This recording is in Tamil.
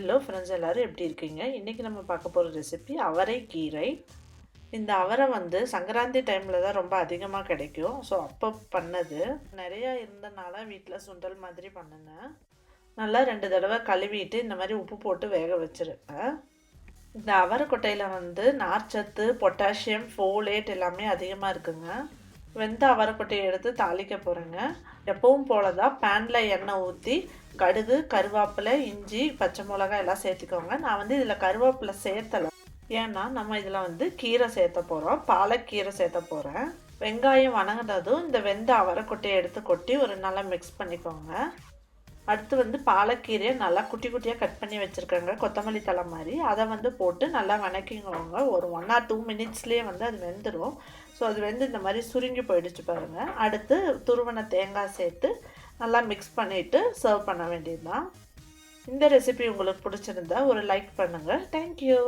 ஹலோ ஃப்ரெண்ட்ஸ், எல்லோரும் எப்படி இருக்கீங்க? இன்றைக்கி நம்ம பார்க்க போகிற ரெசிபி அவரைக்கீரை. இந்த அவரை சங்கராந்தி டைமில் தான் ரொம்ப அதிகமாக கிடைக்கும். ஸோ அப்போ பண்ணது நிறையா இருந்தனால வீட்டில் சுண்டல் மாதிரி பண்ணினேன். நல்லா 2 தடவை கழுவிட்டு இந்த மாதிரி உப்பு போட்டு வேக வச்சுருக்கேன். இந்த அவரைக்கொட்டையில் நார்ச்சத்து, பொட்டாசியம், ஃபோலேட் எல்லாமே அதிகமாக இருக்குங்க. வெந்த அவரைக்கொட்டையை எடுத்து தாளிக்க போகிறேங்க. எப்பவும் போல தான் பேனில் எண்ணெய் ஊற்றி கடுகு, கருவேப்பிலை, இஞ்சி, பச்சை மிளகாய் எல்லாம் சேர்த்துக்கோங்க. நான் இதில் கருவேப்பிலை சேர்த்தலை, ஏன்னா நம்ம இதில் கீரை சேர்த்த போகிறோம், பாலக்கீரை சேர்த்த போகிறேன். வெங்காயம் வணங்கினதும் இந்த வெந்த அவரைக்கொட்டையை எடுத்து கொட்டி ஒரு நல்லா மிக்ஸ் பண்ணிக்கோங்க. அடுத்து பாலக்கீரையை நல்லா குட்டி குட்டியாக கட் பண்ணி வச்சுருக்கேங்க, கொத்தமல்லி தழை மாதிரி. அதை போட்டு நல்லா வணக்கிக்கோங்க. ஒரு 1 or 2 மினிட்ஸ்லேயே அது வெந்துடும். ஸோ அது இந்த மாதிரி சுருங்கி போயிடுச்சு பாருங்கள். அடுத்து துருவன தேங்காய் சேர்த்து நல்லா மிக்ஸ் பண்ணிவிட்டு சர்வ் பண்ண வேண்டியது தான். இந்த ரெசிபி உங்களுக்கு பிடிச்சிருந்தா ஒரு லைக் பண்ணுங்கள். தேங்க்யூ.